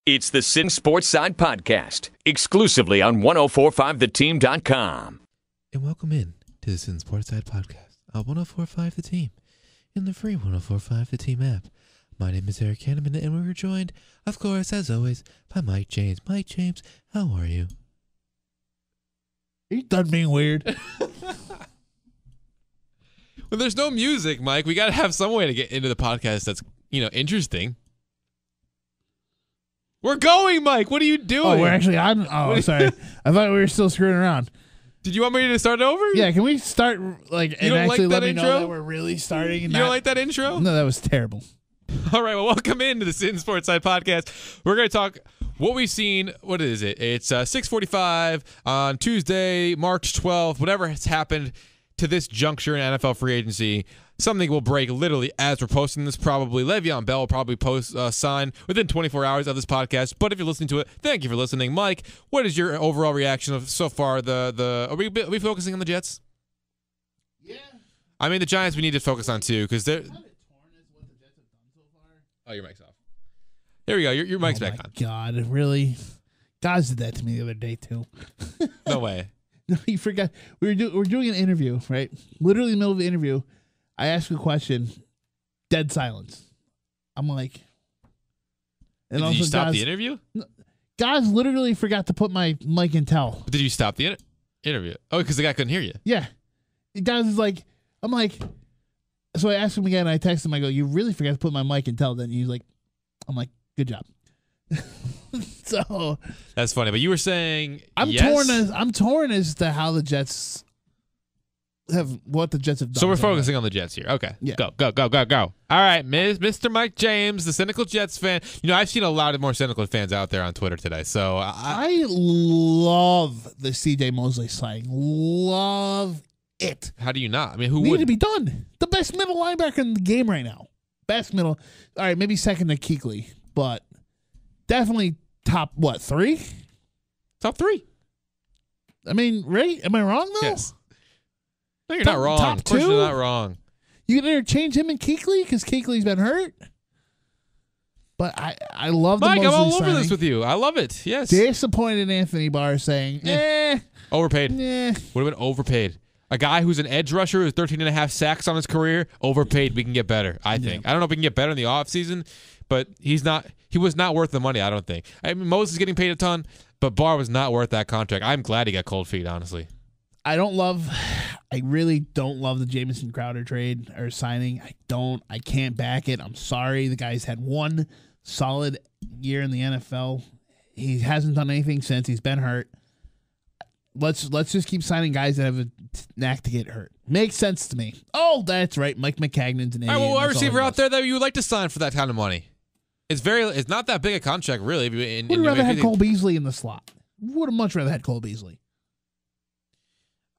It's the Sittin Sportside podcast, exclusively on 1045theteam.com. And welcome in to the Sittin Sportside podcast on 1045 The Team in the free 1045 The Team app. My name is Eric Hanneman, and we were joined, of course, as always, by Mike James. Mike James, how are you? He's done being weird. Well, there's no music, Mike. We got to have some way to get into the podcast that's, interesting. We're going, Mike. What are you doing? Oh, we're actually on. Oh, sorry. I thought we were still screwing around. Did you want me to start over? Yeah, can we start and actually let me know intro? that we're really starting? You don't like that intro? No, that was terrible. All right, well, welcome into the Sittin Sportside podcast. We're going to talk what we've seen. What is it? It's 6:45 on Tuesday, March 12th. Whatever has happened to this juncture in NFL free agency, something will break literally as we're posting this. Probably Le'Veon Bell will probably sign within 24 hours of this podcast. But if you're listening to it, thank you for listening. Mike, what is your overall reaction of so far? Are we focusing on the Jets? Yeah. I mean, the Giants we need to focus on too because they're. Oh, your mic's off. There we go. Your mic's back on. God, really? Guys did that to me the other day too. No way. No, you forgot. We're doing an interview, right? Literally in the middle of the interview, I ask a question, dead silence. I'm like, and did you stop the interview? Guys literally forgot to put my mic in tell. Did you stop the interview? Oh, because the guy couldn't hear you. Yeah. The guys is like, I'm like, so I asked him again. I texted him. I go, you really forgot to put my mic in tell. Then he's like, I'm like, good job. So that's funny. But you were saying I'm torn as to how the Jets have what the Jets have done. So we're focusing on the Jets here. Okay. Yeah. Go. All right, Mr. Mike James, the cynical Jets fan. I've seen a lot of more cynical fans out there on Twitter today. So I love the C.J. Mosley signing. Love it. How do you not? I mean, who would would to be done? The best middle linebacker in the game right now. Best middle. All right, maybe second to Kuechly, but definitely top, what, 3? Top 3. I mean, right? Am I wrong, though? Yes. No, you're not wrong. Top 2? Of course you're not wrong. You can interchange him and Kuechly because Kuechly's been hurt. But I love the Mosley Mike, I'm all over signing. this with you. I love it. Yes. Disappointed Anthony Barr saying, overpaid. Eh. Would have been overpaid. A guy who's an edge rusher with 13.5 sacks on his career, overpaid. We can get better, I think. I don't know if we can get better in the offseason, but he was not worth the money, I don't think. I mean, Moses is getting paid a ton, but Barr was not worth that contract. I'm glad he got cold feet, honestly. I really don't love the Jamison Crowder trade or signing. I can't back it. I'm sorry. The guy's had one solid year in the NFL. He hasn't done anything since. He's been hurt. Let's just keep signing guys that have a knack to get hurt. Makes sense to me. Oh, that's right. Mike Maccagnan's an idiot. All right, well, what receiver out there that you would like to sign for that kind of money? It's not that big a contract, really. Would have rather had Cole Beasley in the slot. Would have much rather had Cole Beasley.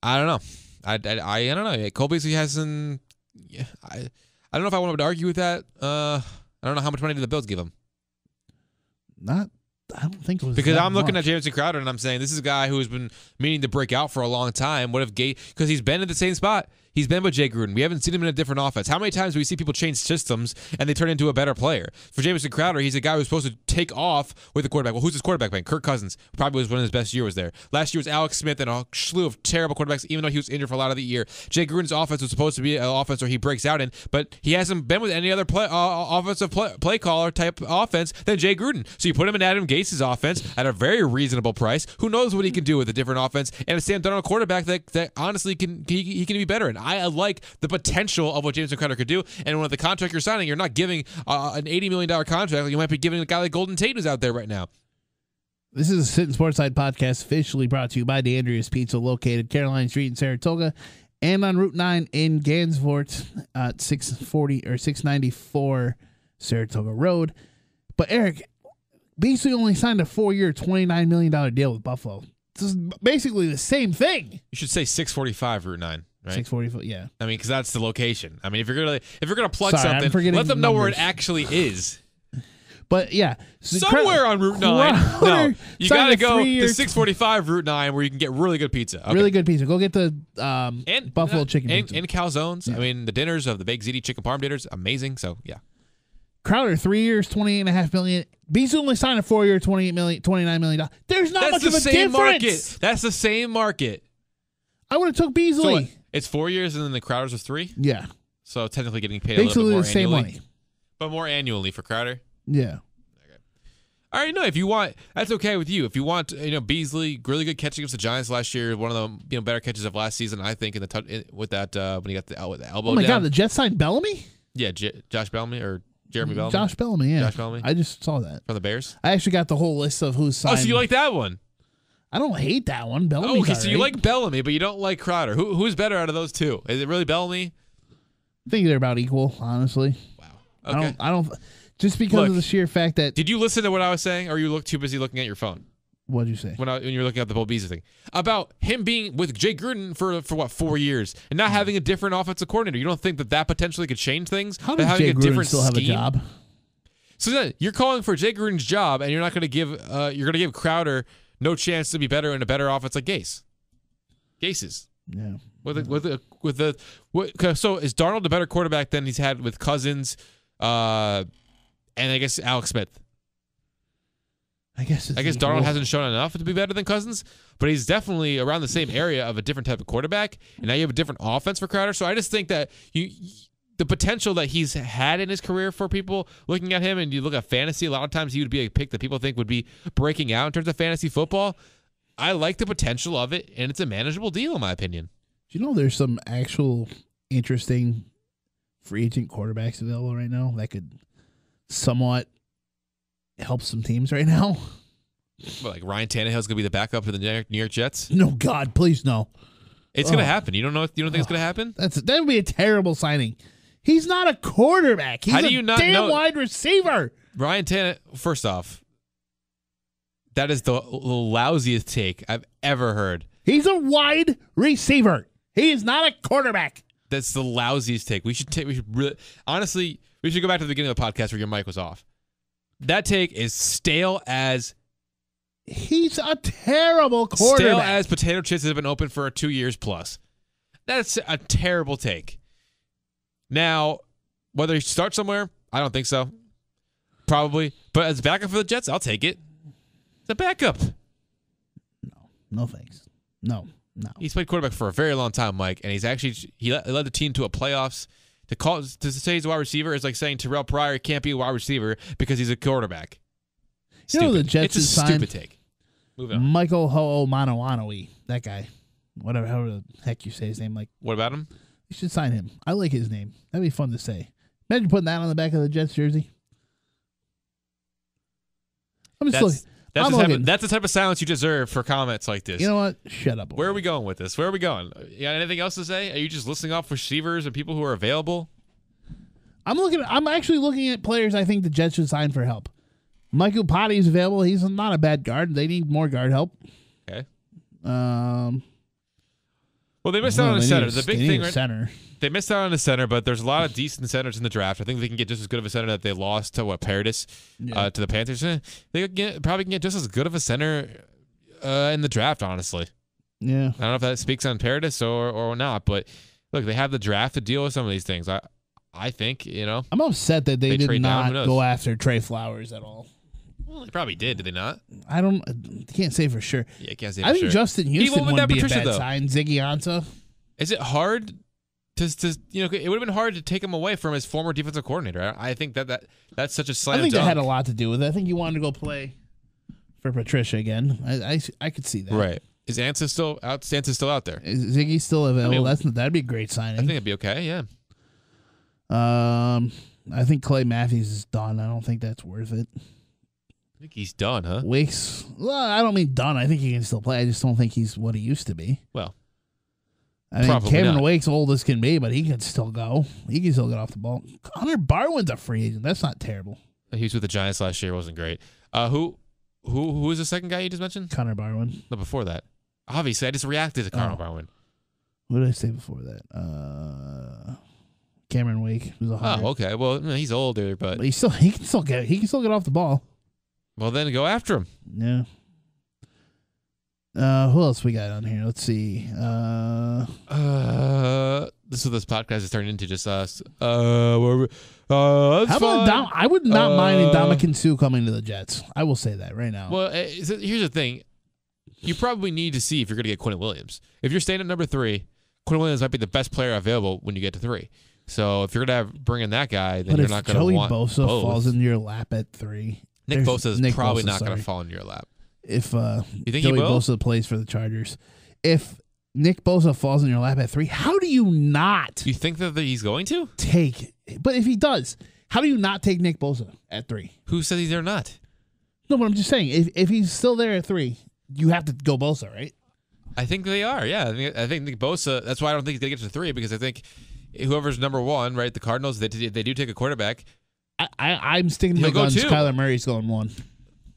I don't know. I don't know. Cole Beasley hasn't. I don't know if I want to argue with that. I don't know how much money did the Bills give him. I don't think it was because I'm looking much. at Jamison Crowder and I'm saying this is a guy who has been meaning to break out for a long time. What if because he's been in the same spot. He's been with Jay Gruden. We haven't seen him in a different offense. How many times do we see people change systems and they turn into a better player? For Jamison Crowder, he's a guy who's supposed to take off with the quarterback. Well, who's his quarterback playing? Kirk Cousins. Probably was one of his best years there. Last year was Alex Smith and a slew of terrible quarterbacks, even though he was injured for a lot of the year. Jay Gruden's offense was supposed to be an offense where he breaks out in, but he hasn't been with any other offensive play caller type offense than Jay Gruden. So you put him in Adam Gase's offense at a very reasonable price. Who knows what he can do with a different offense and a Sam Darnold quarterback that honestly can be better. And I like the potential of what Jamison Crowder could do. And when the contract you're signing, you're not giving an $80 million contract like you might be giving a guy like Golden Tate who's out there right now. This is a Sittin Sportside podcast officially brought to you by DeAndrea's Pizza, located Caroline Street in Saratoga and on Route 9 in Gansevoort at 640 or 694 Saratoga Road. But Eric, Beasley only signed a 4-year, $29 million deal with Buffalo. This is basically the same thing. You should say 645 Route 9. Right? 640, yeah. I mean, because that's the location. I mean, if you're gonna plug something, let them know where it actually is. But yeah, somewhere on Route 9. No, you gotta go to 645 Route 9 where you can get really good pizza. Okay. Really good pizza. Go get the Buffalo chicken pizza and calzones. Yeah. I mean, the dinners of the baked ziti chicken parm dinners, amazing. So yeah. Crowder, 3 years, $28.5 million. Beasley only signed a 4-year, $29 million. There's not much of a difference. Market. That's the same market. I would have took Beasley. So it's 4 years, and then the Crowder's was 3. Yeah. So technically getting paid a little bit more the same annually. money. But more annually for Crowder. Yeah. All right, no, if you want, that's okay with you. If you want, Beasley, really good catch against the Giants last year, one of the better catches of last season, I think, with that when he got the elbow down. Oh my God, the Jets signed Bellamy? Yeah, Josh Bellamy or Jeremy Bellamy. Josh Bellamy, yeah. Josh Bellamy. I just saw that From the Bears. I actually got the whole list of who's signed. Oh, so you like that one? I don't hate that one. Bellamy's okay, so you right. like Bellamy, but you don't like Crowder. Who's better out of those two? Is it really Bellamy? I think they're about equal, honestly. Wow. Okay. I don't. Just because of the sheer fact that. Did you listen to what I was saying, or you look too busy looking at your phone? What'd you say? When you were looking at the Bo Beasley thing. About him being with Jay Gruden for what, 4 years, and not having a different offensive coordinator. You don't think that potentially could change things? How does Jay Gruden still have a job? So you're calling for Jay Gruden's job, and you're not going to give Crowder no chance to be better in a better offense like Gase's. Yeah. So is Darnold a better quarterback than he's had with Cousins, and I guess Alex Smith? I guess Darnold hasn't shown enough to be better than Cousins, but he's definitely around the same area of a different type of quarterback, and now you have a different offense for Crowder. So I just think that the potential that he's had in his career for people looking at him, and you look at fantasy, a lot of times he would be a pick that people think would be breaking out in terms of fantasy football. I like the potential of it, and it's a manageable deal in my opinion. Do you know there's some actual interesting free agent quarterbacks available right now that could somewhat help some teams right now? What, like Ryan Tannehill's gonna be the backup for the New York Jets? No, God, please no. It's gonna happen. You don't know? You don't think it's gonna happen? That would be a terrible signing. He's not a quarterback. He's a damn wide receiver. Ryan Tannehill. First off, that is the lousiest take I've ever heard. He's a wide receiver. He is not a quarterback. That's the lousiest take. We should really, honestly, we should go back to the beginning of the podcast where your mic was off. That take is stale as. He's a terrible quarterback. Stale as potato chips that have been open for 2 years plus. That's a terrible take. Now, whether he should start somewhere, I don't think so. Probably. But as backup for the Jets, I'll take it. It's a backup. No thanks. No. He's played quarterback for a very long time, Mike, and he led the team to a playoffs. To say he's a wide receiver is like saying Terrell Pryor can't be a wide receiver because he's a quarterback. Stupid. You know the Jets it's a stupid take. Moving on. Michael Ho'omanawanui, that guy. Whatever, however the heck you say his name. Like, what about him? You should sign him. I like his name. That'd be fun to say. Imagine putting that on the back of the Jets jersey. I'm just looking. That's the type of silence you deserve for comments like this. You know what? Shut up. Where are we going with this? Where are we going? You got anything else to say? Are you just listing off receivers and people who are available? I'm actually looking at players I think the Jets should sign for help. Michael Potty is available. He's not a bad guard. They need more guard help. Okay. Well, they missed out on a center. The big thing, right? Center. They missed out on a center, but there's a lot of decent centers in the draft. I think they can get just as good of a center that they lost to Paradis to the Panthers. They probably can get just as good of a center in the draft, honestly. Yeah. I don't know if that speaks on Paradis or not, but look, they have the draft to deal with some of these things. I think, I'm upset that they did not down. go after Trey Flowers at all. Well, they probably did they not? I can't say for sure. Yeah, I can't say for sure. I think Justin Houston would be Patricia, a bad sign. Ziggy Ansah. Is it hard to it would have been hard to take him away from his former defensive coordinator. I think that's such a slam I think dunk. that had a lot to do with it. I think he wanted to go play for Patricia again. I could see that. Right. Is Ansah still out? Ansah's still out there. Is Ziggy still available? That'd be a great signing. I think it'd be okay, yeah. I think Clay Matthews is done. I don't think that's worth it. I think he's done, huh? Wakes. Well, I don't mean done. I think he can still play. I just don't think he's what he used to be. Well, I mean, Cameron Wake's old as can be, but he can still go. He can still get off the ball. Connor Barwin's a free agent. That's not terrible. He was with the Giants last year. Wasn't great. Who was the second guy you just mentioned? Connor Barwin. No, before that. Obviously, I just reacted to Connor Barwin. What did I say before that? Cameron Wake was a hunter. Oh, okay. Well, he's older, but he can still get off the ball. Well, then go after him. Yeah. Who else we got on here? Let's see. The This is what this podcast is turning into, just us. How about I would not mind Ndamukong Suh coming to the Jets. I will say that right now. Well, here's the thing. You probably need to see if you're going to get Quentin Williams. If you're staying at number 3, Quentin Williams might be the best player available when you get to 3. So if you're going to bring in that guy, then you're not going to want Joey Bosa falls into your lap at 3. Nick Bosa is probably not going to fall into your lap. If you think Joey he will? Bosa plays for the Chargers. If Nick Bosa falls in your lap at 3, how do you not You think that he's going to? take? But if he does, how do you not take Nick Bosa at 3? Who says he's there not? No, but I'm just saying, if he's still there at 3, you have to go Bosa, right? I think they are, yeah. I think Nick Bosa, that's why I don't think he's going to get to 3, because I think whoever's number 1, right, the Cardinals, they do take a quarterback. I'm sticking to my He'll go guns. 2. Kyler Murray's going 1.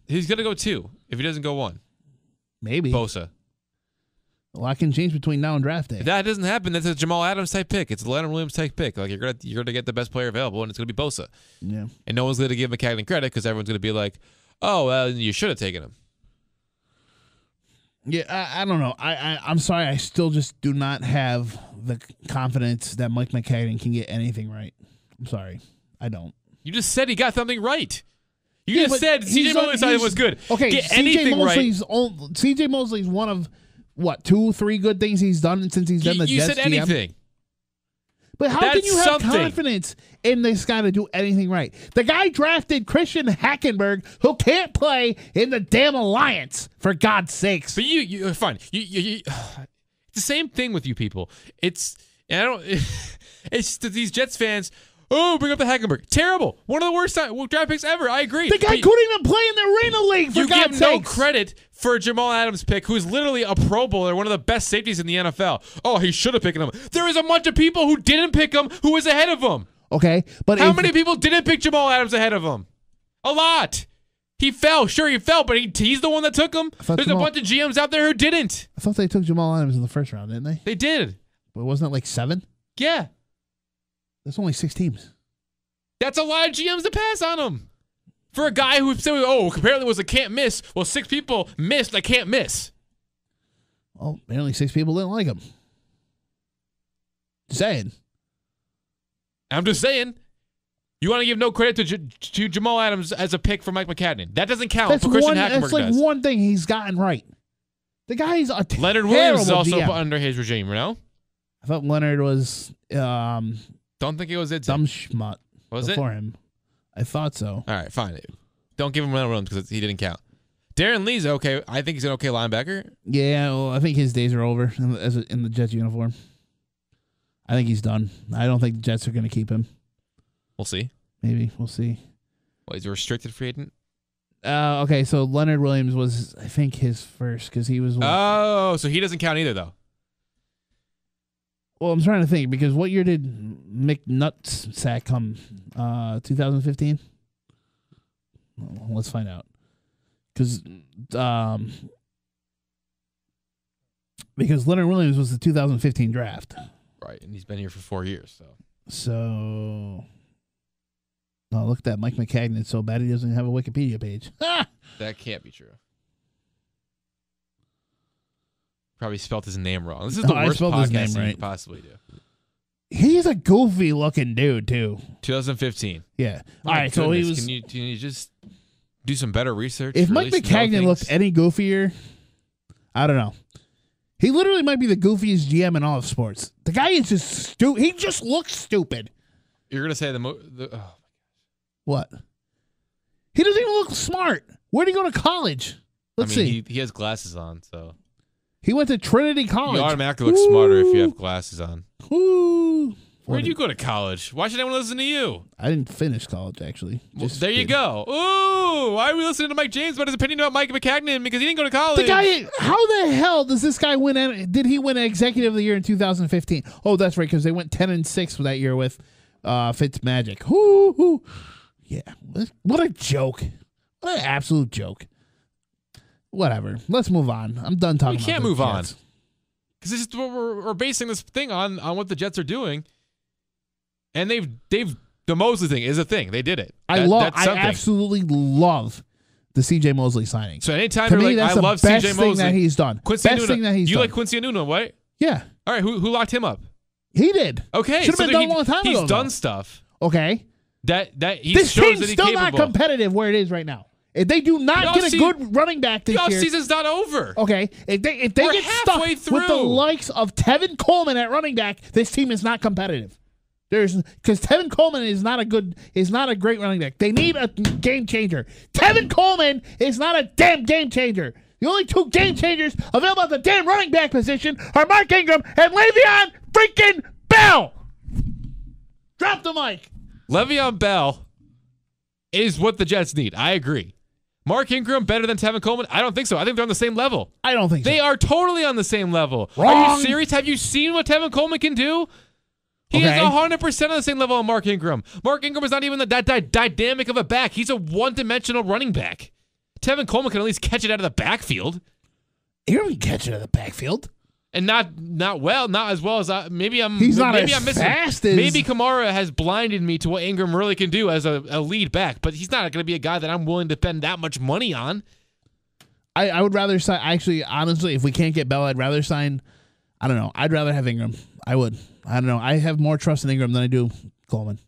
He's going to go 2 if he doesn't go 1. Maybe. Bosa. A lot can change between now and draft day. If that doesn't happen, that's a Jamal Adams type pick. It's a Leonard Williams type pick. Like you're gonna get the best player available, and it's gonna be Bosa. Yeah. And no one's gonna give Maccagnan credit because everyone's gonna be like, "Oh, well, you should have taken him." Yeah, I don't know. I'm sorry. I still just do not have the confidence that Mike Maccagnan can get anything right. I'm sorry. I don't. You just said he got something right. You just said CJ CJ Mosley's side was good. Okay, get anything right. CJ Mosley's one of, 2, 3 good things he's done since he's been the You Jets said GM. anything. But how can you have confidence in this guy to do anything right? The guy drafted Christian Hackenberg, who can't play in the damn Alliance, for God's sakes. But you fine. You it's the same thing with you people. It's just that these Jets fans. Oh, bring up the Hackenberg. Terrible. One of the worst draft picks ever. I agree. The guy couldn't even play in the Arena League, for God's sakes. You give no credit for Jamal Adams' pick, who's literally a Pro Bowler, one of the best safeties in the NFL. Oh, he should have picked him. There is a bunch of people who didn't pick him who was ahead of him. Okay, but how many people didn't pick Jamal Adams ahead of him? A lot. He fell. Sure, he fell, but he's the one that took him. There's a bunch of GMs out there who didn't. I thought they took Jamal Adams in the first round, didn't they? They did. But wasn't it like 7? Yeah. That's only 6 teams. That's a lot of GMs to pass on him. For a guy who said, apparently was a can't miss. Well, 6 people missed a can't miss. Well, apparently 6 people didn't like him. Saying. I'm just saying. You want to give no credit to Jamal Adams as a pick for Mike Maccagnan. That doesn't count. That's Christian Hackenberg That's like does. one thing he's gotten right. The guy's a terrible Leonard Williams is also GM. under his regime, you know? I thought Leonard was Don't think it was it. dumb schmutt. Was before him. I thought so. All right, fine. Don't give him Leonard Williams because he didn't count. Darren Lee's okay. I think he's an okay linebacker. Yeah, well, I think his days are over in the Jets uniform. I think he's done. I don't think the Jets are going to keep him. We'll see. Maybe. We'll see. Well, he's a restricted free agent? Okay, so Leonard Williams was, I think, his first because he was. Oh, so he doesn't count either, though. Well, I'm trying to think because what year did McNuttsack come? 2015? Well, let's find out. Because Leonard Williams was the 2015 draft. Right, and he's been here for 4 years. So, look at that. Mike Maccagnan is so bad he doesn't have a Wikipedia page. That can't be true. Probably spelled his name wrong. This is the worst podcast you could possibly do. He's a goofy looking dude too. 2015. Yeah. All right. So he was. Can you just do some better research? If Mike Maccagnan looked any goofier, I don't know. He literally might be the goofiest GM in all of sports. The guy is just stupid. He just looks stupid. You're gonna say what? He doesn't even look smart. Where'd he go to college? Let's see. He has glasses on, so. He went to Trinity College. You automatically look smarter if you have glasses on. Ooh. Where did you go to college? Why should anyone listen to you? I didn't finish college, actually. Well, there you go. Ooh, why are we listening to Mike James about his opinion about Mike Maccagnan because he didn't go to college? The guy, how the hell does this guy win? Did he win Executive of the Year in 2015? Oh, that's right, because they went 10-6 that year with Fitzmagic. Ooh. Yeah, what a joke. What an absolute joke. Whatever. Let's move on. I'm done talking about We can't move on. Jets. Because we're basing this thing on what the Jets are doing. And they've the Mosley thing is a thing. They did it. I absolutely love the CJ Mosley signing. So anytime to you're me, like, that's I love the best CJ thing Mosley. that he's done. Quincy best Enunwa. thing that he's you done. like Quincy Enunwa, right? Yeah. All right, who locked him up? He did. Okay, should have been done a long time ago. He's done stuff. Okay, that he this shows team's that he's still capable. not competitive where it is right now. If they do not get a good running back this year, the offseason's not over. Okay, if they get stuck with the likes of Tevin Coleman at running back, this team is not competitive. Because Tevin Coleman is not a great running back. They need a game changer. Tevin Coleman is not a damn game changer. The only two game changers available at the damn running back position are Mark Ingram and Le'Veon freaking Bell. Drop the mic. Le'Veon Bell is what the Jets need. I agree. Mark Ingram better than Tevin Coleman? I don't think so. I think they're on the same level. I don't think so. They are totally on the same level. Wrong. Are you serious? Have you seen what Tevin Coleman can do? He is 100% on the same level as Mark Ingram. Mark Ingram is not even that dynamic of a back. He's a one-dimensional running back. Tevin Coleman can at least catch it out of the backfield. Ingram can catch it out of the backfield. And not as well as maybe I'm. He's not maybe as I'm missing. fast as. Maybe Kamara has blinded me to what Ingram really can do as a lead back, but he's not going to be a guy that I'm willing to spend that much money on. I would rather sign. Actually, honestly, if we can't get Bell, I'd rather sign. I don't know. I'd rather have Ingram. I would. I don't know. I have more trust in Ingram than I do Coleman.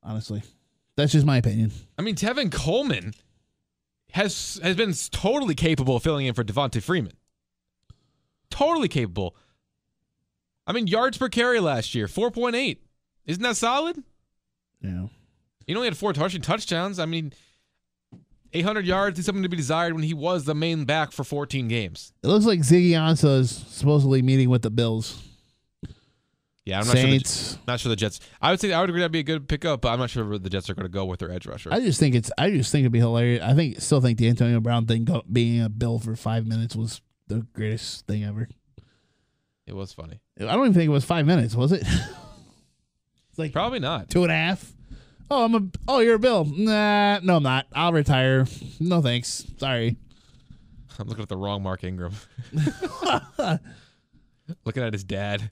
Honestly, that's just my opinion. I mean, Tevin Coleman has been totally capable of filling in for Devontae Freeman. Totally capable. I mean, yards per carry last year, 4.8. Isn't that solid? Yeah. He only had 4 touchdowns. I mean, 800 yards is something to be desired when he was the main back for 14 games. It looks like Ziggy Ansah is supposedly meeting with the Bills. Yeah, I'm Saints. not sure the Jets. I would agree that'd be a good pickup, but I'm not sure where the Jets are going to go with their edge rusher. I just think it'd be hilarious. Still think the Antonio Brown thing being a Bill for 5 minutes was the greatest thing ever. It was funny. I don't even think it was 5 minutes, was it? It's like probably not. 2.5. Oh, you're a Bill. Nah, no, I'm not. I'll retire. No thanks. Sorry. I'm looking at the wrong Mark Ingram. Looking at his dad.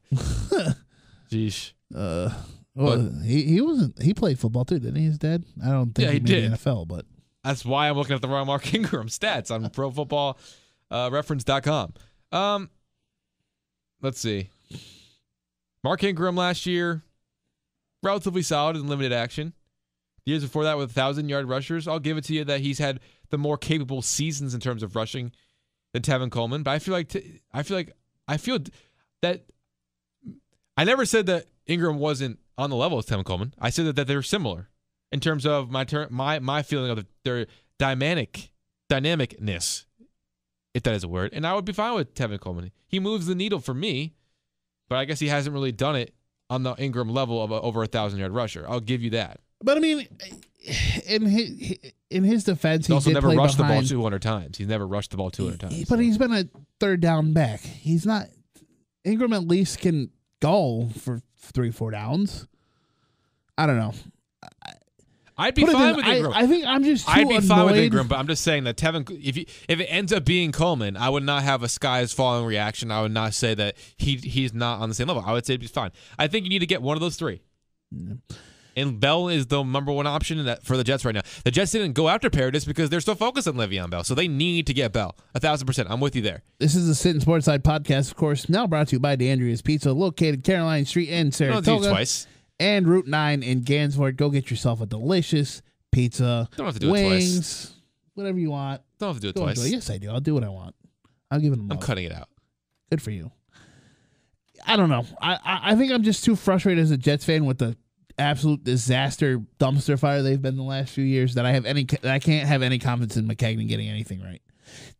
Jeesh. He played football too, didn't he? His dad. I don't think he made the NFL, but that's why I'm looking at the wrong Mark Ingram stats on ProFootballReference.com. Let's see. Mark Ingram last year, relatively solid in limited action. The years before that with 1,000-yard rushers, I'll give it to you that he's had the more capable seasons in terms of rushing than Tevin Coleman. But I feel that I never said that Ingram wasn't on the level as Tevin Coleman. I said that they're similar in terms of my feeling of their dynamicness, if that is a word. And I would be fine with Tevin Coleman. He moves the needle for me, but I guess he hasn't really done it on the Ingram level of over 1,000-yard rusher. I'll give you that. But I mean, in his defense, he also did never play rushed behind, the ball 200 times. He's never rushed the ball 200 times. But he's been a third down back. He's not. Ingram at least can go for 3-4 downs. I don't know. I'd be fine with Ingram. I think I'm just too I'd be annoyed. fine with Ingram, but I'm just saying that Tevin, if it ends up being Coleman, I would not have a sky is falling reaction. I would not say that he's not on the same level. I would say he's fine. I think you need to get one of those three. Yeah. And Bell is the number one option for the Jets right now. The Jets didn't go after Paradis because they're still focused on Le'Veon Bell. So they need to get Bell. 1,000%. I'm with you there. This is the Sittin Sportside podcast, of course, now brought to you by DeAndrea's Pizza, located Caroline Street in Saratoga. Twice. And Route 9 in Gansevoort. Go get yourself a delicious pizza. Don't have to do wings, it twice. Whatever you want. Don't have to do it twice. Yes, I do. I'll do what I want. I'll give it a love. I'm cutting it out. Good for you. I don't know. I think I'm just too frustrated as a Jets fan with the absolute disaster dumpster fire they've been the last few years that I can't have any confidence in Maccagnan getting anything right.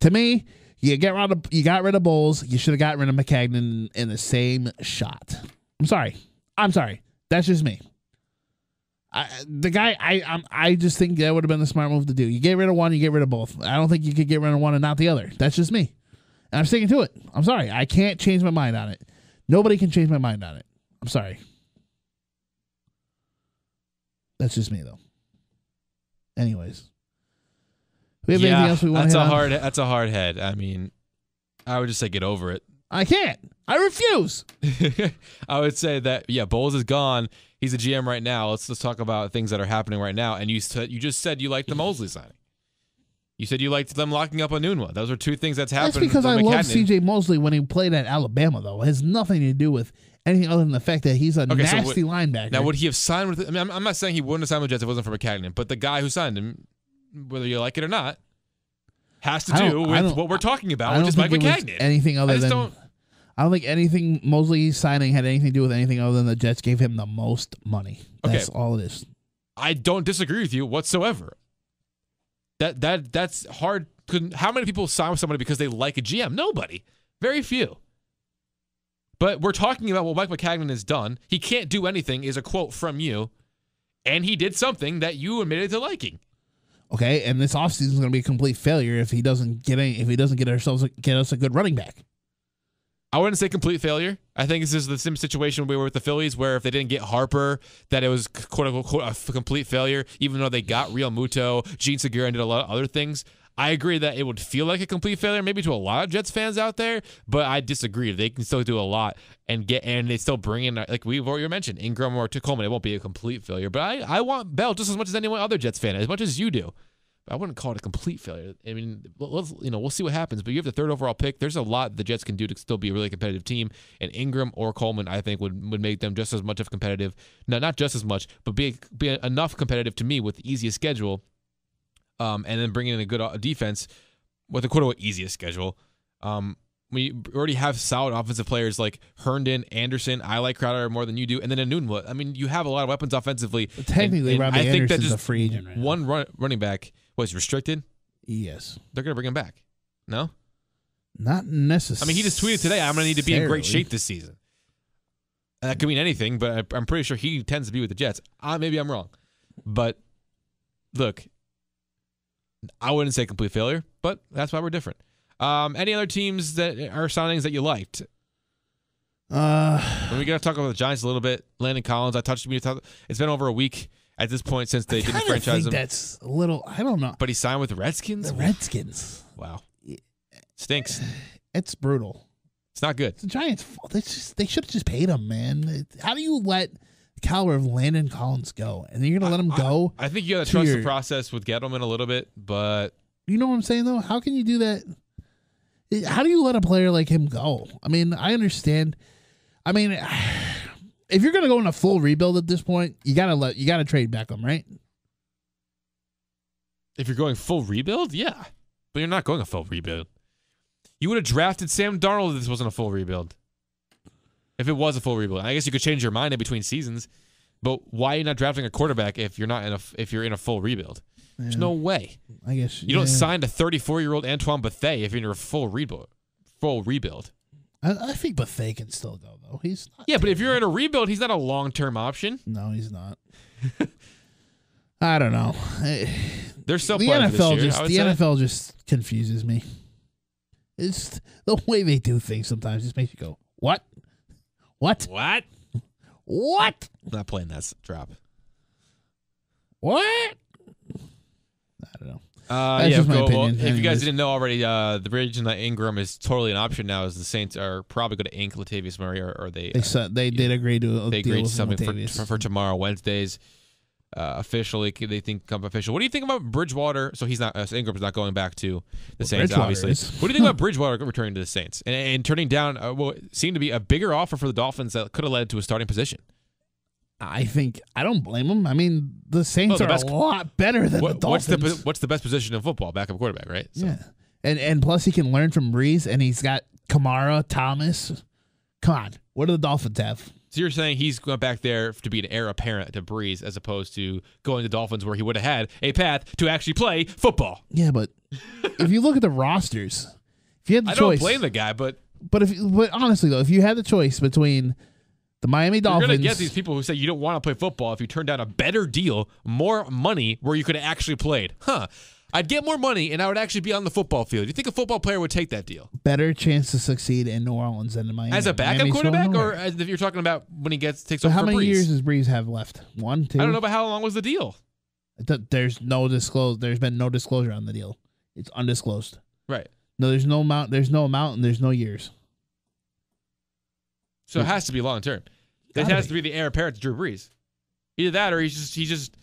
To me, you got rid of Bowles. You should have got rid of Maccagnan in the same shot. I'm sorry. That's just me. I just think that would have been the smart move to do. You get rid of one, you get rid of both. I don't think you could get rid of one and not the other. That's just me. And I'm sticking to it. I'm sorry. I can't change my mind on it. Nobody can change my mind on it. I'm sorry. That's just me, though. Anyways. We have anything else we want to hit on? That's a hard head. I mean, I would just say get over it. I can't. I refuse. I would say that, Bowles is gone. He's a GM right now. Let's talk about things that are happening right now. And you just said you like the Mosley signing. You said you liked them locking up Onunwa. Those are two things that's happened. That's because I with love Maccagnan. C.J. Mosley when he played at Alabama, though. It has nothing to do with anything other than the fact that he's a nasty linebacker. Now, would he have signed with? I mean, I'm not saying he wouldn't have signed with Jets if it wasn't for Maccagnan, but the guy who signed him, whether you like it or not, has to do with what we're talking about, which is Mike Maccagnan. Anything other than I don't think anything Mosley signing had anything to do with anything other than the Jets gave him the most money. That's all it is. I don't disagree with you whatsoever. That's hard. How many people sign with somebody because they like a GM? Nobody. Very few. But we're talking about what Mike Maccagnan has done. He can't do anything is a quote from you, and he did something that you admitted to liking. Okay, and this offseason is going to be a complete failure if he doesn't get us a good running back. I wouldn't say complete failure. I think this is the same situation we were with the Phillies, where if they didn't get Harper, that it was quote unquote a complete failure, even though they got Real Muto, Gene Segura, and did a lot of other things. I agree that it would feel like a complete failure, maybe to a lot of Jets fans out there, but I disagree. They can still do a lot and they still bring in, like we've already mentioned, Ingram or Coleman. It won't be a complete failure, but I want Bell just as much as anyone other Jets fan, as much as you do. I wouldn't call it a complete failure. I mean, we'll see what happens. But you have the third overall pick. There's a lot the Jets can do to still be a really competitive team. And Ingram or Coleman, I think, would make them just as much of competitive. No, not just as much, but be enough competitive to me with the easiest schedule. And then bringing in a good defense with a quote-unquote easiest schedule. We already have solid offensive players like Herndon, Anderson. I like Crowder more than you do. And then Onunwa. I mean, you have a lot of weapons offensively. But technically, Robbie Anderson's a free agent right now. One running back was restricted. Yes. They're going to bring him back. No? Not necessarily. I mean, he just tweeted today, I'm going to need to be in great shape this season. That could mean anything, but I'm pretty sure he tends to be with the Jets. Maybe I'm wrong. But, look, I wouldn't say complete failure, but that's why we're different. Any other teams that are signings that you liked? When we got to talk about the Giants a little bit, Landon Collins, it's been over a week at this point since they didn't franchise him. That's a little, I don't know. But he signed with the Redskins? The Redskins. Wow. Stinks. It's brutal. It's not good. It's the Giants' fault. They should have just paid him, man. How do you let the caliber of Landon Collins go? And then you're going to let him go? I think you got to trust the process with Gettleman a little bit, but... You know what I'm saying, though? How can you do that? How do you let a player like him go? I mean, I understand. I mean, if you're going to go in a full rebuild at this point, you got to trade Beckham, right? If you're going full rebuild, yeah. But you're not going a full rebuild. You would have drafted Sam Darnold if this wasn't a full rebuild. If it was a full rebuild. I guess you could change your mind in between seasons, but why are you not drafting a quarterback if you're in a full rebuild? Yeah. There's no way. I guess you don't sign a 34-year-old Antoine Bethea if you're in a full rebuild. I think Bethea can still go though. He's not but if you're in a rebuild, he's not a long-term option. No, he's not. I don't know. They're still the playing NFL. The NFL just confuses me. It's the way they do things sometimes just makes you go, what? What? What? What? I'm not playing that drop. What? I don't know. That's just my opinion. If you guys didn't know already, the reason that Ingram is totally an option now is the Saints are probably going to ink Latavius Murray, or they did agree to they agreed to something for tomorrow, Wednesdays. Officially, they think come official. What do you think about Bridgewater? So he's not Ingram's not going back to the Saints, obviously. What do you think about Bridgewater returning to the Saints and turning down what seemed to be a bigger offer for the Dolphins that could have led to a starting position? I don't blame him. I mean, the Saints are a lot better than the Dolphins. What's the best position in football? Backup quarterback, right? So. Yeah, and plus he can learn from Breeze, and he's got Kamara, Thomas. Come on, what do the Dolphins have? So you're saying he's going back there to be an heir apparent to Breeze as opposed to going to Dolphins where he would have had a path to actually play football. Yeah, but if you look at the rosters, if you had the choice, I don't blame the guy, but honestly though, if you had the choice between the Miami Dolphins, you're going to get these people who say you don't want to play football if you turn down a better deal, more money where you could have actually played. I'd get more money, and I would actually be on the football field. Do you think a football player would take that deal? Better chance to succeed in New Orleans than in Miami. As a backup quarterback, or as if you're talking about when he takes over for Breeze? How many years does Breeze have left? 1, 2? I don't know, but how long was the deal? There's been no disclosure on the deal. It's undisclosed. Right. No, there's no amount, and there's no years. So it has to be long term. It has to be the heir apparent to Drew Brees. Either that, or he's just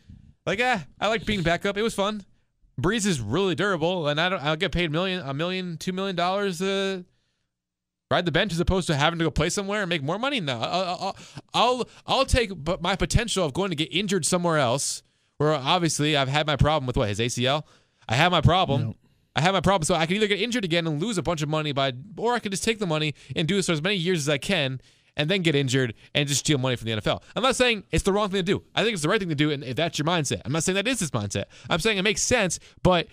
like, I like being backup. It was fun. Breeze is really durable, and I'll get paid $1 million, $2 million to ride the bench as opposed to having to go play somewhere and make more money. No, I'll take my potential of going to get injured somewhere else. Where obviously I've had my problem with his ACL. I have my problem. Nope. I have my problem, so I can either get injured again and lose a bunch of money or I can just take the money and do this for as many years as I can, and then get injured and just steal money from the NFL. I'm not saying it's the wrong thing to do. I think it's the right thing to do, and if that's your mindset. I'm not saying that is this mindset. I'm saying it makes sense, but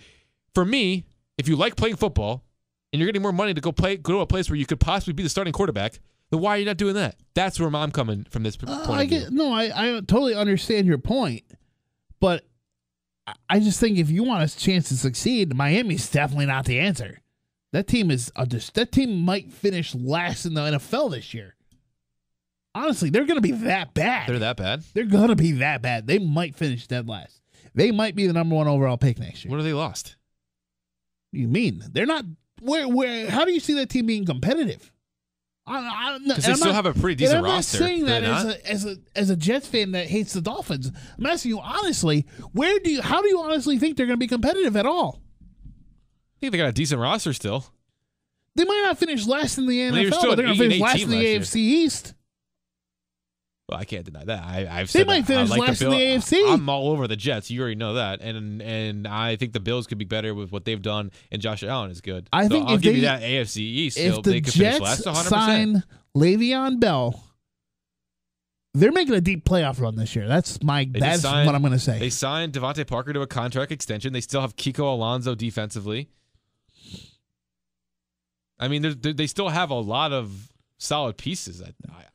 for me, if you like playing football and you're getting more money to go to a place where you could possibly be the starting quarterback, then why are you not doing that? That's where I'm coming from this point of view. I totally understand your point, but I just think if you want a chance to succeed, Miami's definitely not the answer. That team might finish last in the NFL this year. Honestly, they're going to be that bad. They're that bad? They're going to be that bad. They might finish dead last. They might be the number 1 overall pick next year. What have they lost? What do you mean? They're not. Where? How do you see that team being competitive? Because they still have a pretty decent roster. I'm not saying that as a Jets fan that hates the Dolphins. I'm asking you honestly, how do you honestly think they're going to be competitive at all? I think they got a decent roster still. They might not finish last in the NFL, but they're going to finish last in the AFC East. Well, I can't deny that. I've they said might finish last in the AFC. I'm all over the Jets. You already know that, and I think the Bills could be better with what they've done, and Josh Allen is good. I think I'll give you that AFC East. If they could Jets finish last 100%. sign Le'Veon Bell, they're making a deep playoff run this year. That's what I'm going to say. They signed Devontae Parker to a contract extension. They still have Kiko Alonso defensively. I mean, they still have a lot of solid pieces.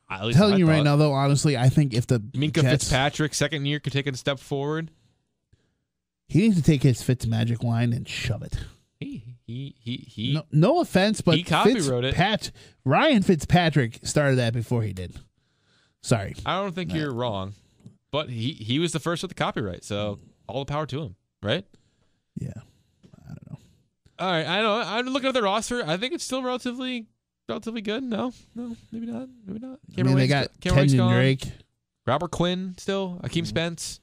I'm telling you right now, though, honestly, I think if the Minka Jets, Fitzpatrick, second year, could take a step forward. He needs to take his Fitzmagic line and shove it. He no offense, but he copywrote it. Ryan Fitzpatrick started that before he did. Sorry. I don't think you're wrong, but he was the first with the copyright, so all the power to him, right? Yeah. I don't know. All right, I know. I'm looking at the roster. I think it's still relatively good. No, maybe not. They got Kenyon Drake. Robert Quinn still. Akeem Spence.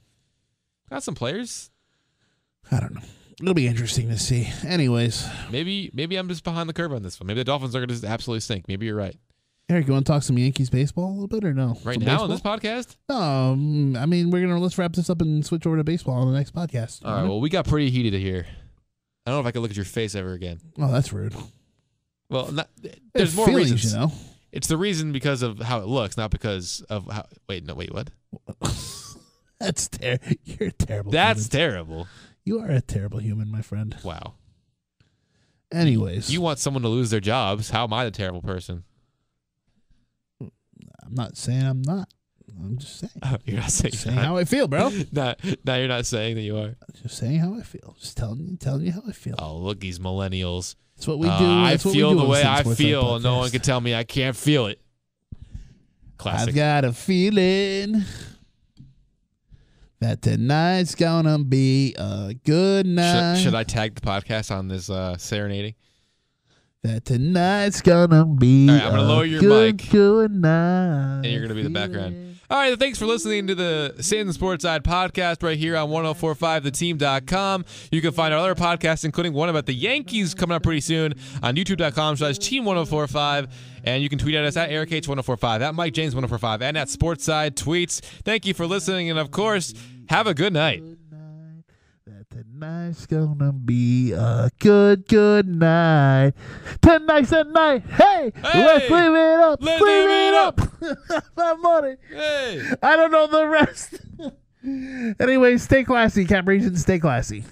Got some players. I don't know. It'll be interesting to see. Anyways. Maybe I'm just behind the curve on this one. Maybe the Dolphins are going to just absolutely stink. Maybe you're right. Eric, you want to talk some Yankees baseball a little bit or no? Right now on this podcast? No, I mean, let's wrap this up and switch over to baseball on the next podcast. All right, well, we got pretty heated here. I don't know if I can look at your face ever again. Oh, that's rude. Well, there's more reasons. You know? It's the reason because of how it looks, not because of how. Wait, what? That's terrible. You're a terrible. That's terrible. You are a terrible human, my friend. Wow. Anyways, you want someone to lose their jobs? How am I the terrible person? I'm not saying I'm not. I'm just saying. Oh, you're not saying, how I feel, bro. No, you're not saying that you are. Just saying how I feel. Just telling you how I feel. Oh, look, these millennials. That's what we do. I feel the way I feel, and no one can tell me I can't feel it. Classic. I've got a feeling that tonight's gonna be a good night. Should I tag the podcast on this serenading? That tonight's gonna be all right, I'm gonna lower your mic. Good night. And you're gonna be the background. All right, thanks for listening to the Sittin Sportside podcast right here on 1045theteam.com. You can find our other podcasts, including one about the Yankees coming up pretty soon on youtube.com/team1045. And you can tweet at us at EricH1045, at Mike James1045, and at Sportside Tweets. Thank you for listening, and of course, have a good night. Tonight's gonna be a good night. Tonight's a night. Hey, let's leave it up. Let's leave it up. That money. Hey. I don't know the rest. Anyway, stay classy, Cap Region. Stay classy.